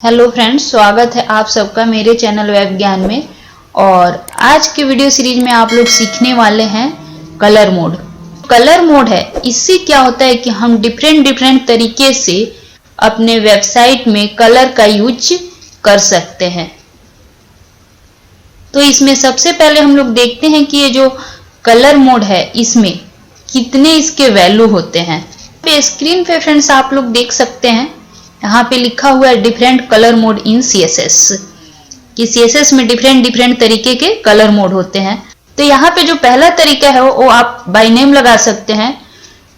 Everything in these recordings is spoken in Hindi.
हेलो फ्रेंड्स, स्वागत है आप सबका मेरे चैनल वेब ज्ञान में। और आज के वीडियो सीरीज में आप लोग सीखने वाले हैं कलर मोड। कलर मोड है, इससे क्या होता है कि हम डिफरेंट तरीके से अपने वेबसाइट में कलर का यूज कर सकते हैं। तो इसमें सबसे पहले हम लोग देखते हैं कि ये जो कलर मोड है इसमें कितने इसके वैल्यू होते हैं। पे स्क्रीन पे फ्रेंड्स आप लोग देख सकते हैं, यहाँ पे लिखा हुआ है different colour mode in CSS कि CSS में डिफरेंट तरीके के कलर मोड होते हैं। तो यहाँ पे जो पहला तरीका है वो आप बाय नेम लगा सकते हैं।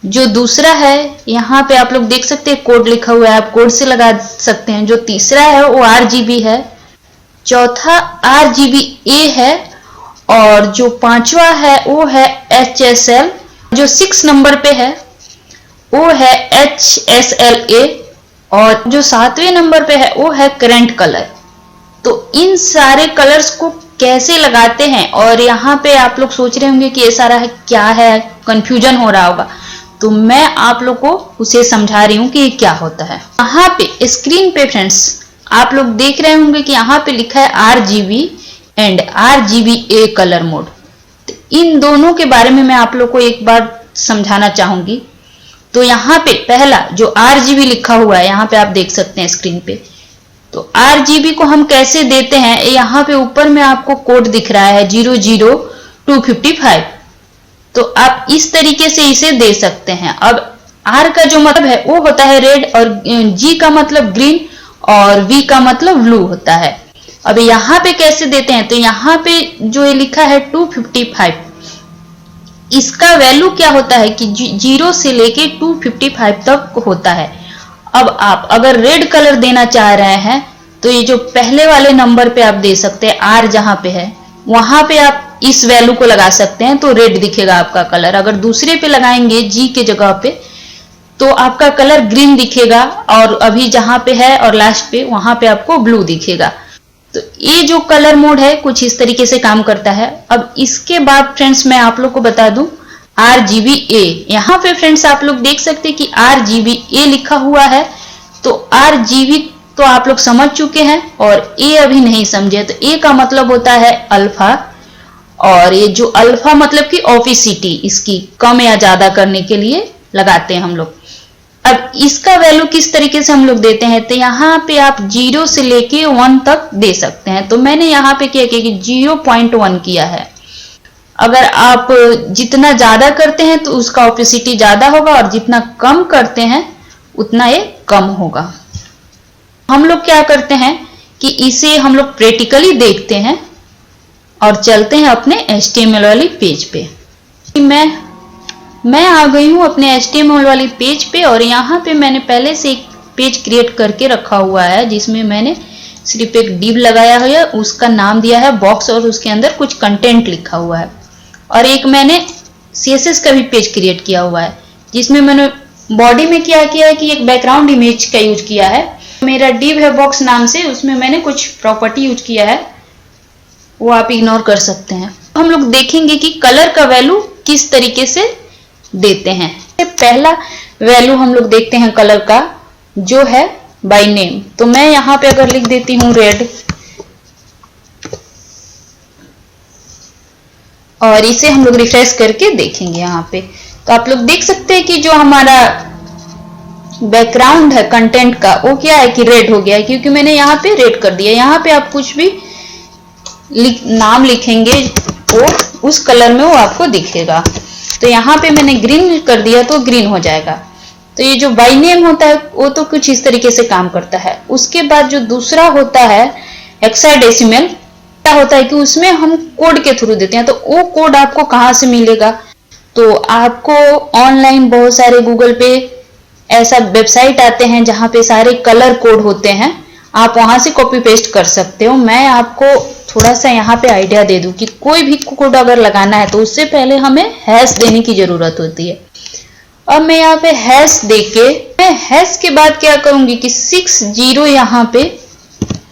जो दूसरा है यहाँ पे आप लोग देख सकते हैं कोड लिखा हुआ है, आप कोड से लगा सकते हैं। जो तीसरा है वो RGB है, चौथा RGBA है और जो पांचवा है वो है HSL। जो 6 नंबर पे है वो है HSLA और जो 7वें नंबर पे है वो है करंट कलर। तो इन सारे कलर्स को कैसे लगाते हैं, और यहाँ पे आप लोग सोच रहे होंगे कि ये सारा है क्या है, कंफ्यूजन हो रहा होगा, तो मैं आप लोग को उसे समझा रही हूँ कि ये क्या होता है। यहाँ पे स्क्रीन पे फ्रेंड्स आप लोग देख रहे होंगे कि यहाँ पे लिखा है RGB and RGBA colour mode. तो इन दोनों के बारे में मैं आप लोग को एक बार समझाना चाहूंगी। तो यहाँ पे पहला जो RGB लिखा हुआ है यहाँ पे आप देख सकते हैं स्क्रीन पे। तो RGB को हम कैसे देते हैं, यहाँ पे ऊपर में आपको कोड दिख रहा है 00255। तो आप इस तरीके से इसे दे सकते हैं। अब R का जो मतलब है वो होता है रेड, और G का मतलब ग्रीन और V का मतलब ब्लू होता है। अब यहाँ पे कैसे देते हैं, तो यहाँ पे जो ये लिखा है 255, इसका वैल्यू क्या होता है कि 0 से लेके 255 तक होता है। अब आप अगर रेड कलर देना चाह रहे हैं तो ये जो पहले वाले नंबर पे आप दे सकते हैं, R जहां पे है वहां पे आप इस वैल्यू को लगा सकते हैं, तो रेड दिखेगा आपका कलर। अगर दूसरे पे लगाएंगे G के जगह पे तो आपका कलर ग्रीन दिखेगा, और अभी जहां पे है और लास्ट पे वहां पे आपको ब्लू दिखेगा। तो ये जो कलर मोड है कुछ इस तरीके से काम करता है। अब इसके बाद फ्रेंड्स मैं आप लोग को बता दूं RGBA। यहाँ पे फ्रेंड्स आप लोग देख सकते हैं कि RGBA लिखा हुआ है। तो RGB तो आप लोग समझ चुके हैं और A अभी नहीं समझे। तो A का मतलब होता है अल्फा, और ये जो अल्फा मतलब कि ऑफिसिटी, इसकी कम या ज्यादा करने के लिए लगाते हैं हम लोग। अब इसका वैल्यू किस तरीके से हम लोग देते हैं, तो यहाँ पे आप 0 से लेके 1 तक दे सकते हैं। तो मैंने यहाँ पे क्या किया कि 0.1 किया है। अगर आप जितना ज्यादा करते हैं तो उसका ऑपेसिटी ज्यादा होगा, और जितना कम करते हैं उतना ये कम होगा। हम लोग क्या करते हैं कि इसे हम लोग प्रैक्टिकली देखते हैं और चलते हैं अपने HTML वाली पेज पे। मैं आ गई हूँ अपने HTML वाली पेज पे, और यहाँ पे मैंने पहले से एक पेज क्रिएट करके रखा हुआ है जिसमें मैंने सिर्फ एक डिव लगाया है, उसका नाम दिया है बॉक्स, और उसके अंदर कुछ कंटेंट लिखा हुआ है। और एक मैंने CSS का भी पेज क्रिएट किया हुआ है जिसमें मैंने बॉडी में क्या किया है कि एक बैकग्राउंड इमेज का यूज किया है। मेरा डिव है बॉक्स नाम से, उसमें मैंने कुछ प्रॉपर्टी यूज किया है, वो आप इग्नोर कर सकते हैं। हम लोग देखेंगे कि कलर का वैल्यू किस तरीके से देते हैं। पहला वैल्यू हम लोग देखते हैं कलर का, जो है बाय नेम। तो मैं यहाँ पे अगर लिख देती हूँ रेड, और इसे हम लोग रिफ्रेश करके देखेंगे यहाँ पे, तो आप लोग देख सकते हैं कि जो हमारा बैकग्राउंड है कंटेंट का वो क्या है कि रेड हो गया है, क्योंकि मैंने यहाँ पे रेड कर दिया। यहाँ पे आप कुछ भी नाम लिखेंगे वो उस कलर में वो आपको दिखेगा। तो यहाँ पे मैंने ग्रीन कर दिया तो ग्रीन हो जाएगा। तो ये जो बाय नेम होता है वो तो कुछ इस तरीके से काम करता है। उसके बाद जो दूसरा होता है हेक्साडेसिमल, क्या होता है कि उसमें हम कोड के थ्रू देते हैं। तो वो कोड आपको कहाँ से मिलेगा, तो आपको ऑनलाइन बहुत सारे गूगल पे ऐसा वेबसाइट आते हैं जहाँ पे सारे कलर कोड होते हैं, आप वहां से कॉपी पेस्ट कर सकते हो। मैं आपको थोड़ा सा यहाँ पे आइडिया दे दूं कि कोई भी कोड अगर लगाना है तो उससे पहले हमें हैश देने की जरूरत होती है। अब मैं यहाँ पे हैश देके, मैं हैश के बाद क्या करूंगी कि 60 यहाँ पे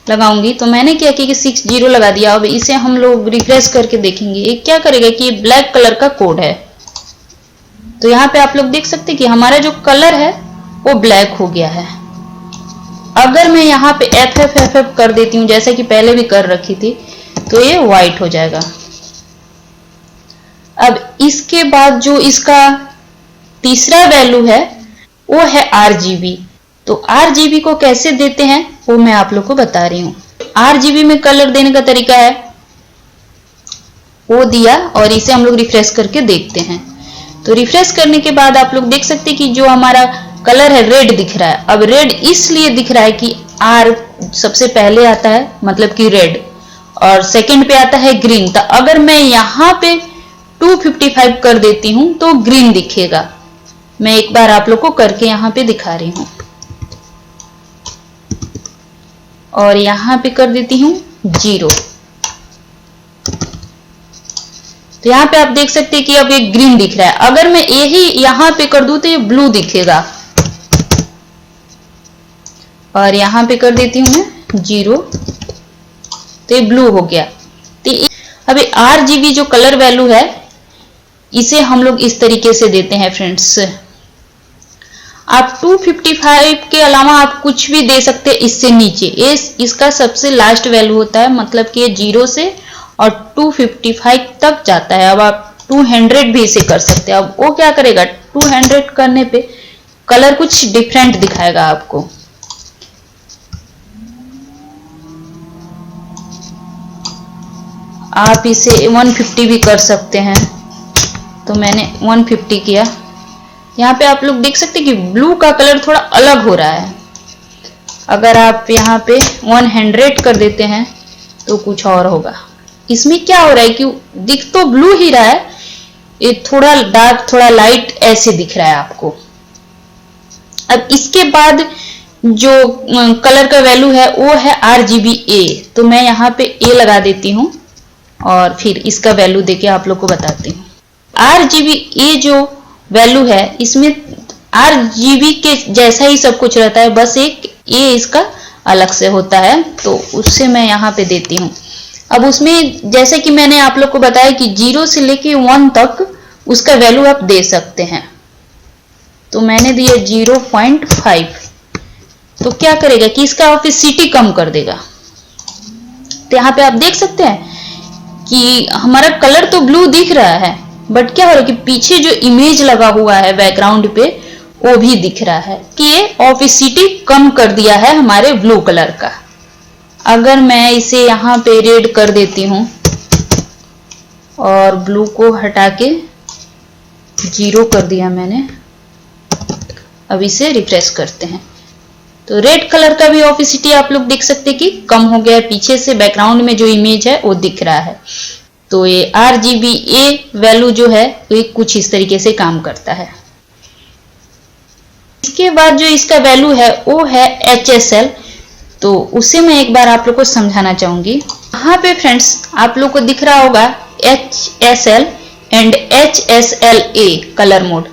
लगाऊंगी। तो मैंने क्या किया कि 60 लगा दिया। अब इसे हम लोग रिफ्रेश करके देखेंगे ये क्या करेगा कि ये ब्लैक कलर का कोड है। तो यहाँ पे आप लोग देख सकते हैं कि हमारा जो कलर है वो ब्लैक हो गया है। अगर मैं यहाँ पे FF कर देती हूँ जैसे कि पहले भी कर रखी थी, तो ये व्हाइट हो जाएगा। अब इसके बाद जो इसका तीसरा वैल्यू है वो है RGB। तो RGB को कैसे देते हैं वो मैं आप लोग को बता रही हूँ। RGB में कलर देने का तरीका है वो दिया, और इसे हम लोग रिफ्रेश करके देखते हैं। तो रिफ्रेश करने के बाद आप लोग देख सकते हैं कि जो हमारा कलर है रेड दिख रहा है। अब रेड इसलिए दिख रहा है कि R सबसे पहले आता है, मतलब कि रेड, और सेकंड पे आता है ग्रीन। तो अगर मैं यहाँ पे 255 कर देती हूँ तो ग्रीन दिखेगा। मैं एक बार आप लोग को करके यहाँ पे दिखा रही हूँ, और यहाँ पे कर देती हूँ 0। तो यहाँ पे आप देख सकते हैं कि अब ये ग्रीन दिख रहा है। अगर मैं यही यहाँ पे कर दूं तो ये ब्लू दिखेगा, और यहाँ पे कर देती हूँ मैं 0, तो ये ब्लू हो गया। तो अभी RGB जो कलर वैल्यू है इसे हम लोग इस तरीके से देते हैं फ्रेंड्स। आप 255 के अलावा आप कुछ भी दे सकते हैं इससे नीचे। इसका सबसे लास्ट वैल्यू होता है, मतलब कि ये 0 से और 255 तक जाता है। अब आप 200 भी इसे कर सकते हैं। अब वो क्या करेगा, 200 करने पे कलर कुछ डिफरेंट दिखाएगा आपको। आप इसे 150 भी कर सकते हैं, तो मैंने 150 किया। यहाँ पे आप लोग देख सकते हैं कि ब्लू का कलर थोड़ा अलग हो रहा है। अगर आप यहाँ पे 100 कर देते हैं तो कुछ और होगा। इसमें क्या हो रहा है कि दिख तो ब्लू ही रहा है, ये थोड़ा डार्क थोड़ा लाइट ऐसे दिख रहा है आपको। अब इसके बाद जो कलर का वैल्यू है वो है RGBA। तो मैं यहाँ पे A लगा देती हूँ और फिर इसका वैल्यू देके आप लोग को बताती हूँ। RGBA जो वैल्यू है इसमें RGB के जैसा ही सब कुछ रहता है, बस एक A इसका अलग से होता है, तो उससे मैं यहाँ पे देती हूँ। अब उसमें जैसे कि मैंने आप लोग को बताया कि 0 से लेके 1 तक उसका वैल्यू आप दे सकते हैं। तो मैंने दिया 0.5। तो क्या करेगा कि इसका ऑपेसिटी कम कर देगा। तो यहाँ पे आप देख सकते हैं कि हमारा कलर तो ब्लू दिख रहा है, बट क्या हो रहा है कि पीछे जो इमेज लगा हुआ है बैकग्राउंड पे वो भी दिख रहा है कि ये ऑपेसिटी कम कर दिया है हमारे ब्लू कलर का। अगर मैं इसे यहाँ पे रेड कर देती हूँ और ब्लू को हटा के 0 कर दिया मैंने, अब इसे रिफ्रेश करते हैं तो रेड कलर का भी ऑपेसिटी आप लोग देख सकते हैं कि कम हो गया। पीछे से बैकग्राउंड में जो इमेज है वो दिख रहा है। तो ये RGBA वैल्यू जो है ये कुछ इस तरीके से काम करता है। इसके बाद जो इसका वैल्यू है वो है HSL। तो उसे मैं एक बार आप लोग को समझाना चाहूंगी। यहाँ पे फ्रेंड्स आप लोग को दिख रहा होगा HSL and HSLA colour mode.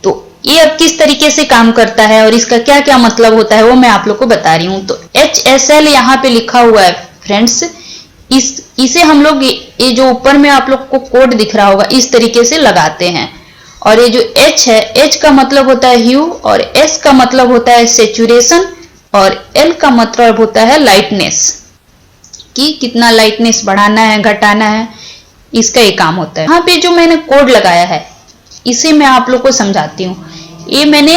तो ये अब किस तरीके से काम करता है और इसका क्या क्या मतलब होता है वो मैं आप लोग को बता रही हूँ। तो HSL यहाँ पे लिखा हुआ है फ्रेंड्स, इसे हम लोग ये जो ऊपर में आप लोग को कोड दिख रहा होगा इस तरीके से लगाते हैं। और ये जो H है, H का मतलब होता है ह्यू, और S का मतलब होता है सेचुरेशन, और L का मतलब होता है लाइटनेस, कि कितना लाइटनेस बढ़ाना है घटाना है, इसका ये काम होता है। यहाँ पे जो मैंने कोड लगाया है इसे मैं आप लोग को समझाती हूँ। ये मैंने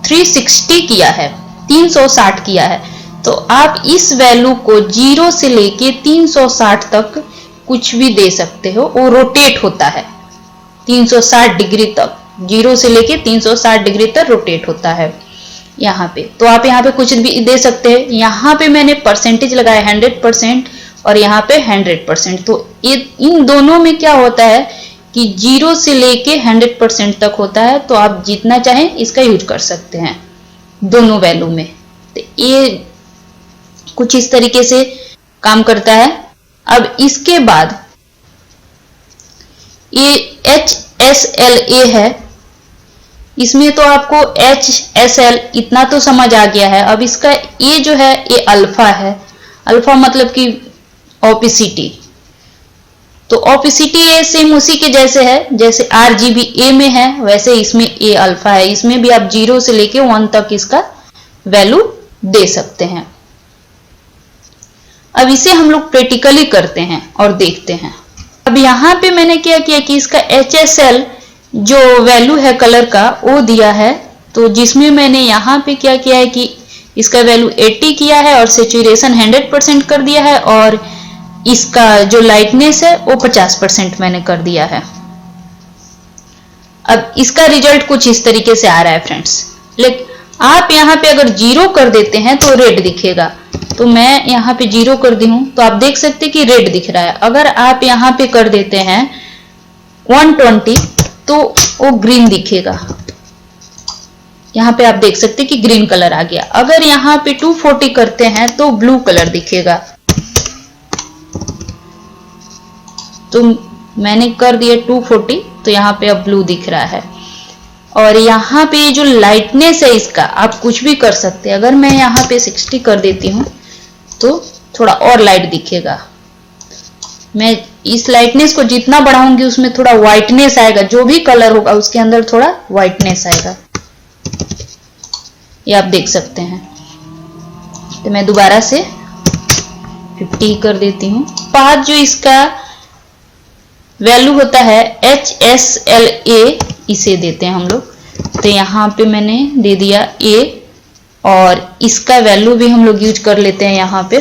360 किया है, 360 किया है। तो आप इस वैल्यू को 0 से लेके 360 तक कुछ भी दे सकते हो, वो रोटेट होता है 360 डिग्री तक, 0 से लेके 360 डिग्री तक रोटेट होता है यहाँ पे। तो आप यहाँ पे कुछ भी दे सकते हैं। यहाँ पे मैंने परसेंटेज लगाया 100% और यहाँ पे 100%। तो ये इन दोनों में क्या होता है कि 0 से लेके 100% तक होता है। तो आप जितना चाहें इसका यूज कर सकते हैं दोनों वैल्यू में। तो ये कुछ इस तरीके से काम करता है। अब इसके बाद ये HSLA है, इसमें तो आपको HSL इतना तो समझ आ गया है। अब इसका ये जो है ये अल्फा है। अल्फा मतलब कि ऑपेसिटी। तो ऑपेसिटी ये सेम उसी के जैसे है जैसे RGBA में है, वैसे इसमें A अल्फा है। इसमें भी आप 0 से लेके 1 तक इसका वैल्यू दे सकते हैं। अब इसे हम लोग प्रैक्टिकली करते हैं और देखते हैं। अब यहाँ पे मैंने क्या किया कि इसका HSL जो वैल्यू है कलर का वो दिया है, तो जिसमें मैंने यहाँ पे क्या किया है कि इसका वैल्यू 80 किया है और सेचुरेशन 100% कर दिया है और इसका जो लाइटनेस है वो 50% मैंने कर दिया है। अब इसका रिजल्ट कुछ इस तरीके से आ रहा है फ्रेंड्स। लेकिन आप यहाँ पे अगर 0 कर देते हैं तो रेड दिखेगा, तो मैं यहाँ पे 0 कर दी हूं तो आप देख सकते हैं कि रेड दिख रहा है। अगर आप यहाँ पे कर देते हैं 120 तो वो ग्रीन दिखेगा। यहाँ पे आप देख सकते हैं कि ग्रीन कलर आ गया। अगर यहाँ पे 240 करते हैं तो ब्लू कलर दिखेगा। तो मैंने कर दिया 240, तो यहाँ पे अब ब्लू दिख रहा है। और यहाँ पे जो लाइटनेस है इसका आप कुछ भी कर सकते हैं। अगर मैं यहाँ पे 60 कर देती हूँ तो थोड़ा और लाइट दिखेगा। मैं इस लाइटनेस को जितना बढ़ाऊंगी उसमें थोड़ा व्हाइटनेस आएगा, जो भी कलर होगा उसके अंदर थोड़ा व्हाइटनेस आएगा, ये आप देख सकते हैं। तो मैं दोबारा से 50 कर देती हूँ। बाद जो इसका वैल्यू होता है HSLA, इसे देते हैं हम लोग। तो यहाँ पे मैंने दे दिया A और इसका वैल्यू भी हम लोग यूज कर लेते हैं यहाँ पे।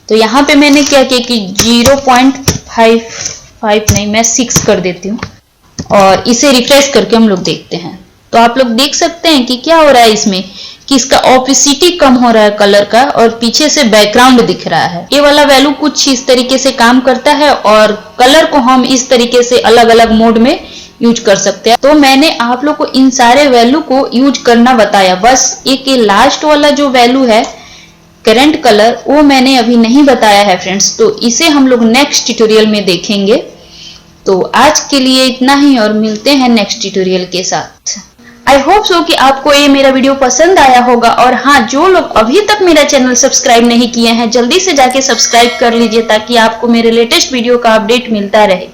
तो यहाँ पे मैंने क्या किया कि 0.55 नहीं, मैं 6 कर देती हूँ और इसे रिफ्रेश करके हम लोग देखते हैं। तो आप लोग देख सकते हैं कि क्या हो रहा है इसमें कि इसका ऑपेसिटी कम हो रहा है कलर का और पीछे से बैकग्राउंड दिख रहा है। ये वाला वैल्यू कुछ इस तरीके से काम करता है और कलर को हम इस तरीके से अलग अलग मोड में यूज कर सकते हैं। तो मैंने आप लोग को इन सारे वैल्यू को यूज करना बताया। बस एक लास्ट वाला जो वैल्यू है करंट कलर, वो मैंने अभी नहीं बताया है फ्रेंड्स। तो इसे हम लोग नेक्स्ट ट्यूटोरियल में देखेंगे। तो आज के लिए इतना ही और मिलते हैं नेक्स्ट ट्यूटोरियल के साथ। आई होप सो कि आपको ये मेरा वीडियो पसंद आया होगा। और हाँ, जो लोग अभी तक मेरा चैनल सब्सक्राइब नहीं किए हैं जल्दी से जाके सब्सक्राइब कर लीजिए ताकि आपको मेरे लेटेस्ट वीडियो का अपडेट मिलता रहे।